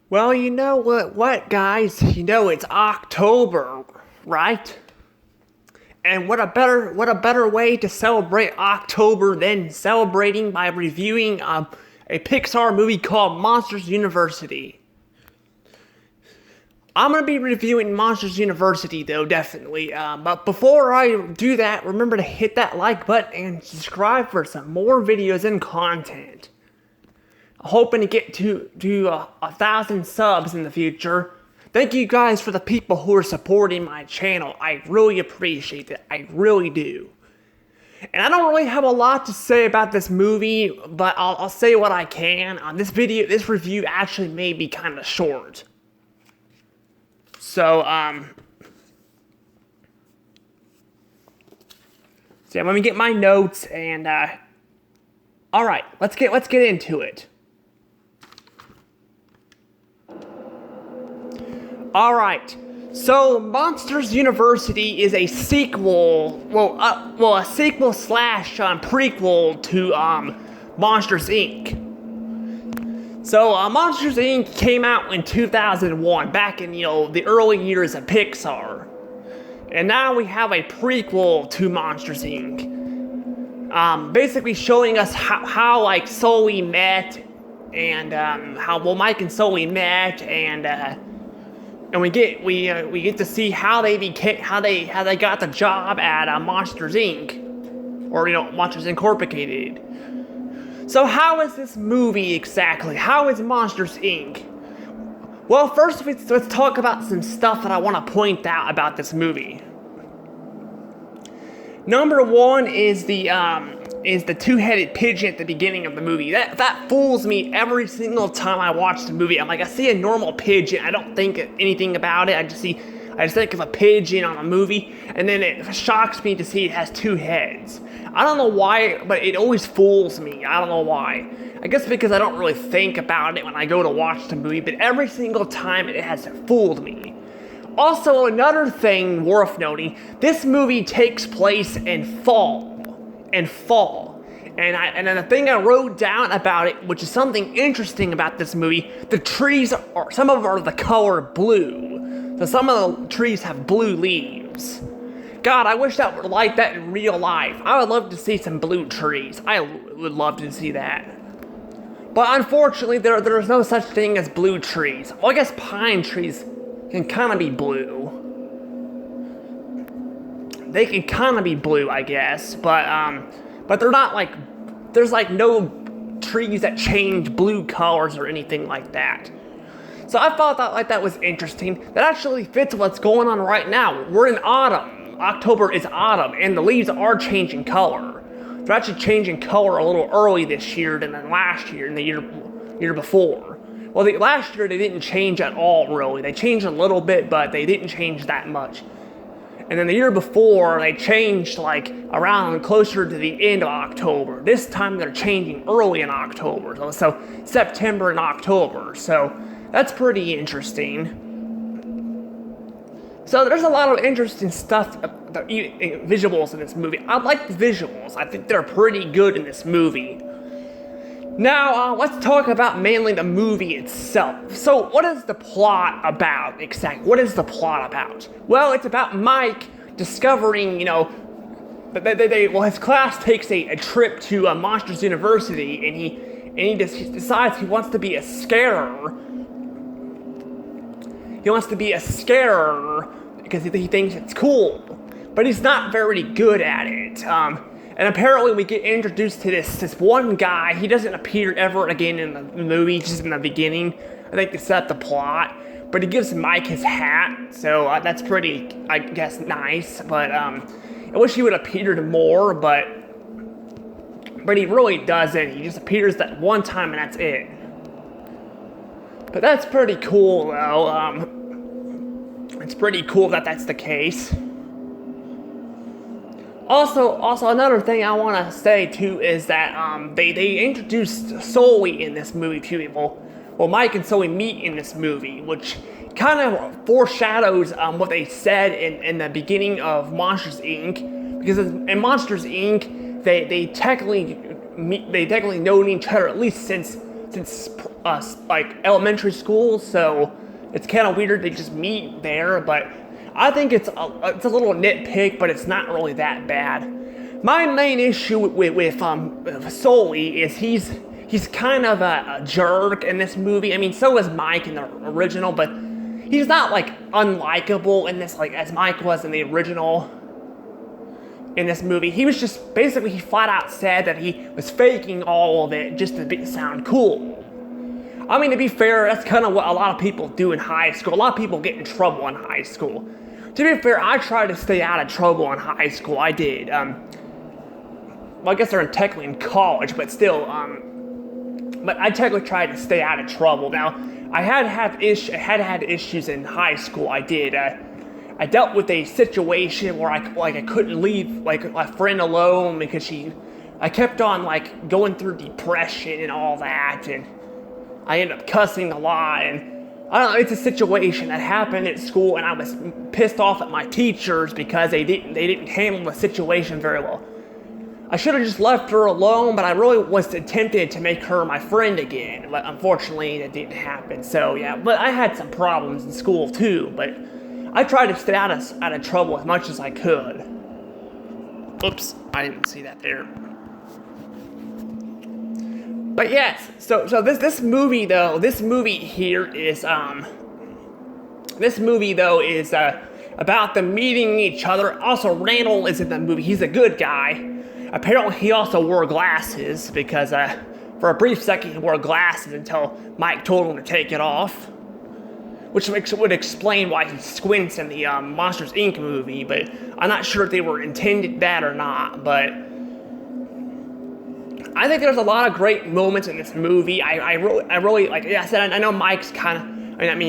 Well, you know what, guys? You know it's October, right? And what a better way to celebrate October than celebrating by reviewing a Pixar movie called Monsters University. I'm gonna be reviewing Monsters University though, definitely. But before I do that, remember to hit that like button and subscribe for some more videos and content. Hoping to get to 1,000 subs in the future. Thank you guys for the people who are supporting my channel. I really appreciate it. I really do. And I don't really have a lot to say about this movie, but I'll say what I can. This review actually may be kind of short. So, let me get my notes and, alright, let's get into it. Alright, so Monsters University is a sequel, a sequel slash prequel to Monsters Inc. So Monsters Inc. came out in 2001, back in, the early years of Pixar. And now we have a prequel to Monsters Inc. Basically showing us how like Sully met, and how Mike and Sully met, and we get to see how they got the job at Monsters Inc. or Monsters Incorporated. So how is this movie exactly? How is Monsters Inc? Well, first let's talk about some stuff that I want to point out about this movie. Number one is the two-headed pigeon at the beginning of the movie. That fools me every single time I watch the movie. I'm like, I see a normal pigeon, I don't think anything about it. I just think of a pigeon on a movie, and then it shocks me to see it has two heads. I don't know why, but it always fools me. I don't know why. I guess because I don't really think about it when I go to watch the movie, but every single time it has fooled me. Also, another thing worth noting, this movie takes place in fall. And then the thing I wrote down about it, which is something interesting about this movie, the trees some of them are the color blue. So some of the trees have blue leaves. God, I wish that were like that in real life. I would love to see some blue trees. I would love to see that. But unfortunately, there's no such thing as blue trees. Well, I guess pine trees can kind of be blue. They can kind of be blue, I guess, but they're not like, there's like no trees that change blue colors or anything like that. So I thought that was interesting. That actually fits what's going on right now. We're in autumn. October is autumn, and the leaves are changing color. They're actually changing color a little early this year than last year and the year before. Well, last year they didn't change at all, really. They changed a little bit, but they didn't change that much. And then the year before, they changed like around closer to the end of October. This time they're changing early in October, so September and October. So that's pretty interesting. So there's a lot of interesting stuff, visuals in this movie. I like the visuals. I think they're pretty good in this movie. Now, let's talk about mainly the movie itself. So, what is the plot about exactly? What is the plot about? Well, it's about Mike discovering, his class takes a trip to Monsters University, and he decides he wants to be a scarer. He wants to be a scarer because he thinks it's cool, but he's not very good at it. And apparently we get introduced to this one guy. He doesn't appear ever again in the movie, just in the beginning. I think to set the plot. But he gives Mike his hat, so that's pretty, I guess, nice. But I wish he would have appeared more, but he really doesn't. He just appears that one time and that's it. But that's pretty cool, though. It's pretty cool that that's the case. Also, another thing I want to say too is that they introduced Sully in this movie to people. Well, Mike and Sully meet in this movie, which kind of foreshadows what they said in the beginning of Monsters Inc. Because in Monsters Inc. they technically known each other at least since since like elementary school, so it's kind of weird they just meet there. But I think it's a little nitpick, but it's not really that bad. My main issue with Sully is he's kind of a jerk in this movie. I mean, so is Mike in the original, but he's not like unlikable in this like as Mike was in the original. In this movie, he was just basically he flat out said that he was faking all of it just to sound cool. I mean, to be fair, that's kind of what a lot of people do in high school. A lot of people get in trouble in high school. To be fair, I tried to stay out of trouble in high school. I did. Well, I guess they're technically in college, but still. But I technically tried to stay out of trouble. Now, I had had issues in high school. I did. I dealt with a situation where I couldn't leave like my friend alone because I kept on like going through depression and all that, and I ended up cussing a lot, and I don't know, it's a situation that happened at school, and I was pissed off at my teachers because they didn't handle the situation very well. I should have just left her alone, but I really was tempted to make her my friend again, but unfortunately that didn't happen. So yeah, but I had some problems in school too, but I tried to stay out of trouble as much as I could. Oops, I didn't see that there. But yes, so this movie though, this movie is about them meeting each other. Also, Randall is in the movie. He's a good guy. Apparently, he also wore glasses because for a brief second he wore glasses until Mike told him to take it off. Which would explain why he squints in the Monsters, Inc. movie, but I'm not sure if they were intended that or not, but I think there's a lot of great moments in this movie. I really, like I said, I know Mike's kind of,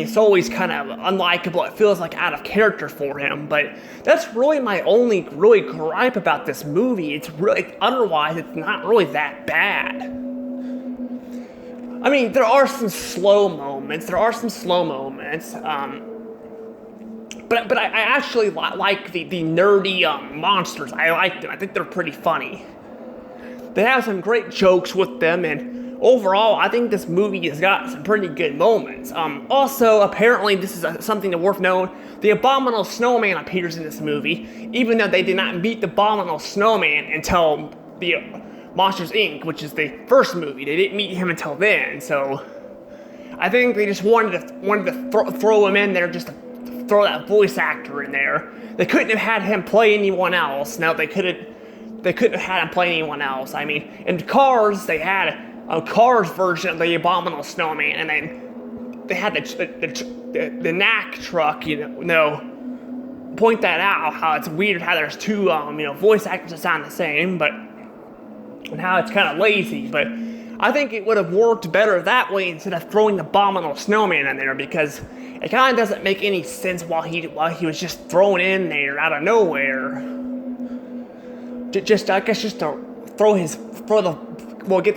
Sully's kind of unlikable. It feels like out of character for him, but that's really my only really gripe about this movie. It's really, otherwise, it's not really that bad. I mean, there are some slow moments. But I actually like the nerdy monsters. I like them. I think they're pretty funny. They have some great jokes with them, and overall, I think this movie has got some pretty good moments. Also, apparently, this is something that's worth knowing. The Abominable Snowman appears in this movie, even though they did not meet the Abominable Snowman until the Monsters, Inc., which is the first movie. They didn't meet him until then, so I think they just wanted to throw him in there just to throw that voice actor in there. They couldn't have had him play anyone else. No, they couldn't have had him play anyone else. I mean, in Cars, they had a Cars version of the Abominable Snowman, and then they had the Knack truck, point that out, how it's weird how there's two, voice actors that sound the same, and how it's kind of lazy, but I think it would have worked better that way instead of throwing the Abominable Snowman in there, because it kind of doesn't make any sense while he was just thrown in there out of nowhere. Just to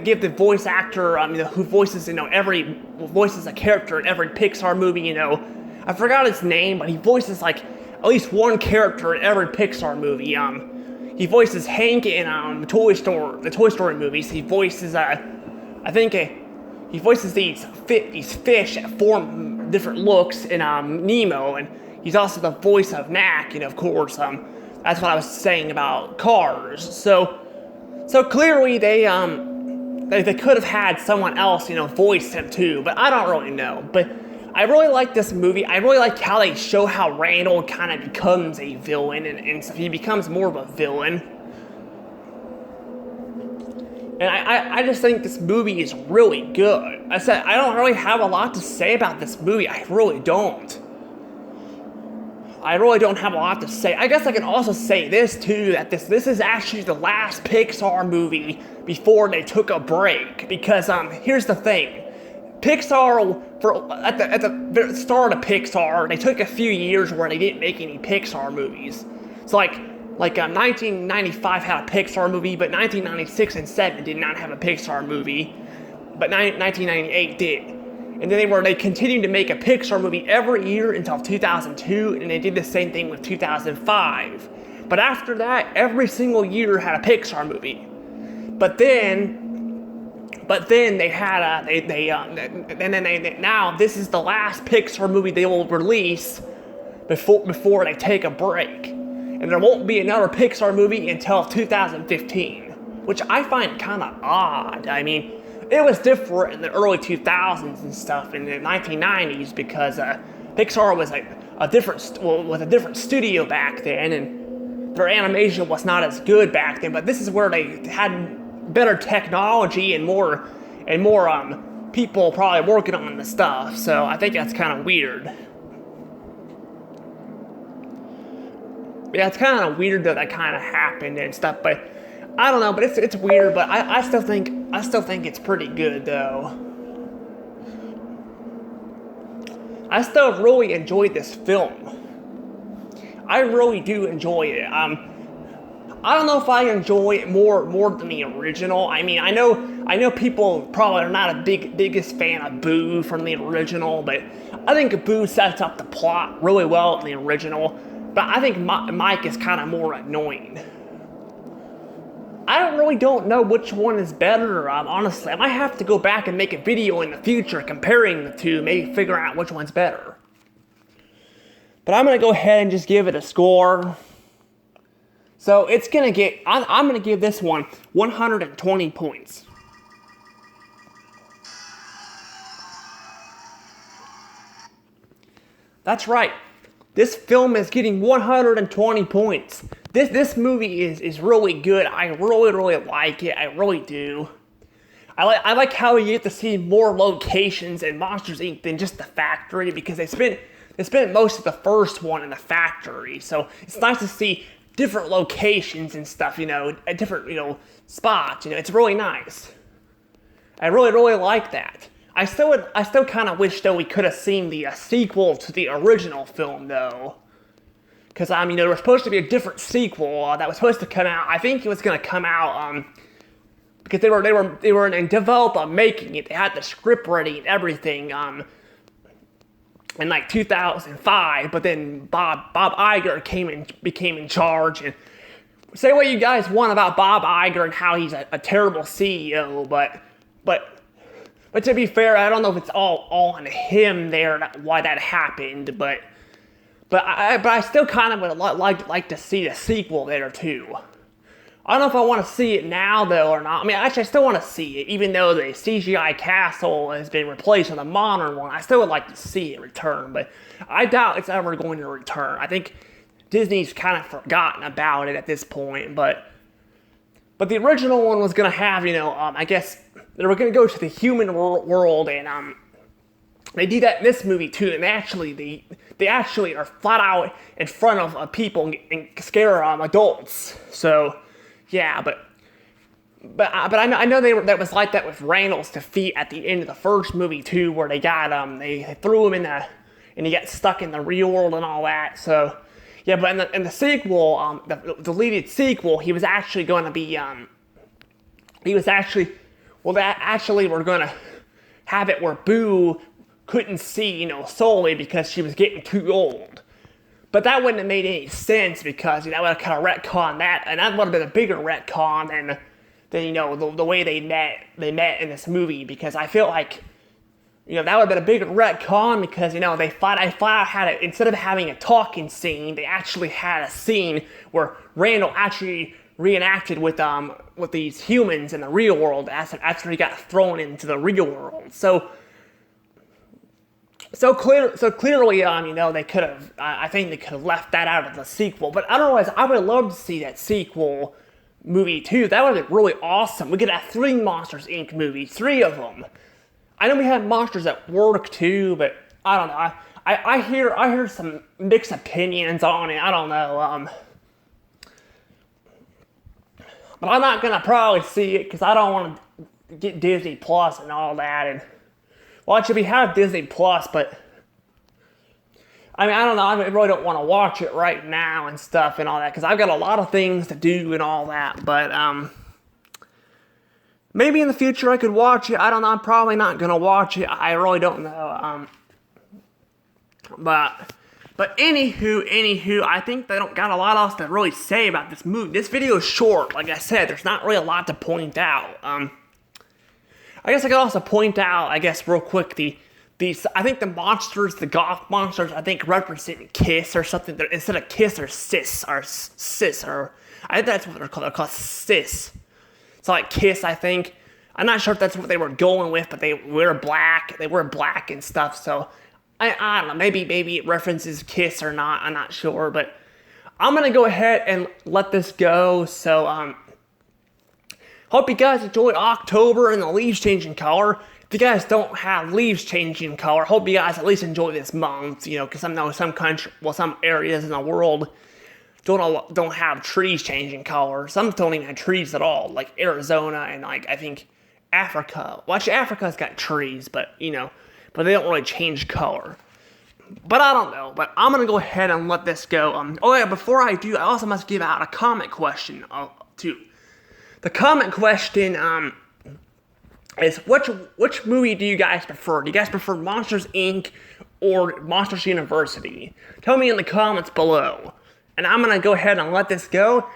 give the voice actor, who voices, voices a character in every Pixar movie, I forgot his name, but he voices like at least one character in every Pixar movie. He voices Hank in the Toy Story movies. He voices he voices these fish that form different looks in Nemo, and he's also the voice of Knack, of course. That's what I was saying about Cars. So clearly they could have had someone else, voice him too, but I don't really know. But I really like this movie. I really like how they show how Randall kind of becomes a villain, and so he becomes more of a villain. And I just think this movie is really good. I said I don't really have a lot to say about this movie. I really don't have a lot to say. I guess I can also say this too, that this is actually the last Pixar movie before they took a break. Because here's the thing. Pixar, at the start of Pixar, they took a few years where they didn't make any Pixar movies. So like 1995 had a Pixar movie, but 1996 and 7 did not have a Pixar movie, but 1998 did. And then they continued to make a Pixar movie every year until 2002, and they did the same thing with 2005. But after that, every single year had a Pixar movie. But then But then they had now this is the last Pixar movie they will release before they take a break, and there won't be another Pixar movie until 2015, which I find kind of odd. I mean, it was different in the early 2000s and stuff in the 1990s because Pixar was a different studio back then, and their animation was not as good back then. But this is where they had better technology and more people probably working on the stuff. So I think that's kind of weird. Yeah, it's kind of weird that kind of happened and stuff, but I don't know. But it's weird. But I still think it's pretty good though. I still really enjoyed this film. I really do enjoy it. I don't know if I enjoy it more than the original. I mean, I know people probably are not biggest fan of Boo from the original, but I think Boo sets up the plot really well in the original. But I think Mike is kind of more annoying. I really don't know which one is better, honestly. I might have to go back and make a video in the future comparing the two, maybe figure out which one's better. But I'm going to go ahead and just give it a score. So it's going to get, I'm going to give this one 120 points. That's right. This film is getting 120 points. This movie is really good. I really like it. I really do. I like how you get to see more locations in Monsters Inc. than just the factory, because they spent most of the first one in the factory. So it's nice to see different locations and stuff, at different, spots. It's really nice. I really like that. I still kind of wish, though, we could have seen the sequel to the original film, though. Because, there was supposed to be a different sequel that was supposed to come out. I think it was going to come out, because they were in development making it. They had the script ready and everything, in like 2005. But then Bob Iger became in charge. And say what you guys want about Bob Iger and how he's a terrible CEO, but to be fair, I don't know if it's all on him there, why that happened, but I still kind of would like to see the sequel there too. I don't know if I want to see it now though or not. I mean, actually, I still want to see it, even though the CGI castle has been replaced with a modern one. I still would like to see it return, but I doubt it's ever going to return. I think Disney's kind of forgotten about it at this point, but the original one was going to have, I guess they were going to go to the human world, and they do that in this movie too. And they actually are flat out in front of people and scare adults. So yeah, but I know that was like that with Randall's defeat at the end of the first movie too, where they got they threw him and he got stuck in the real world and all that. So yeah, but in the sequel, the deleted sequel, he was actually going to be we're going to have it where Boo couldn't see, Sully because she was getting too old. But that wouldn't have made any sense because, that would have kind of retconned that, and that would have been a bigger retcon than the way they met in this movie, because I feel like, that would have been a bigger retcon because, they flat out had it, instead of having a talking scene, they actually had a scene where Randall actually reenacted with these humans in the real world after he got thrown into the real world. So clearly, they could have. I think they could have left that out of the sequel. But otherwise, I would love to see that sequel movie too. That would have been really awesome. We could have 3 Monsters Inc. movies, 3 of them. I know we had Monsters at Work too, but I don't know. I hear some mixed opinions on it. I don't know. But I'm not gonna probably see it because I don't want to get Disney Plus and all that. And well, actually, we have Disney Plus, but I don't know. I really don't want to watch it right now and stuff and all that because I've got a lot of things to do and all that. But maybe in the future I could watch it. I don't know. I'm probably not gonna watch it. I really don't know. But anywho, I think they don't got a lot else to really say about this movie. This video is short, like I said. There's not really a lot to point out. I guess I could also point out, I guess, real quick, I think the monsters, the goth monsters, I think represent Kiss or something. Instead of Kiss or Sis, or I think that's what they're called. They're called Sis. It's like Kiss, I think. I'm not sure if that's what they were going with, but they wear black. They wear black and stuff. So I don't know. Maybe it references Kiss or not. I'm not sure, but I'm gonna go ahead and let this go. So hope you guys enjoyed October and the leaves changing color. If you guys don't have leaves changing color, hope you guys at least enjoy this month, because I know some areas in the world don't have trees changing color. Some don't even have trees at all, like Arizona and I think Africa. Well, actually, Africa's got trees, but they don't really change color. But I don't know. But I'm gonna go ahead and let this go. Oh yeah, before I do, I also must give out a comment question too. The comment question is which movie do you guys prefer? Do you guys prefer Monsters Inc. or Monsters University? Tell me in the comments below. And I'm gonna go ahead and let this go.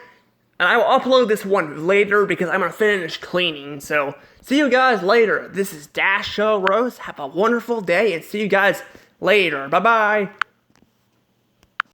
And I will upload this one later because I'm gonna finish cleaning. So see you guys later. This is Dash Show Rose. Have a wonderful day and see you guys later. Bye bye.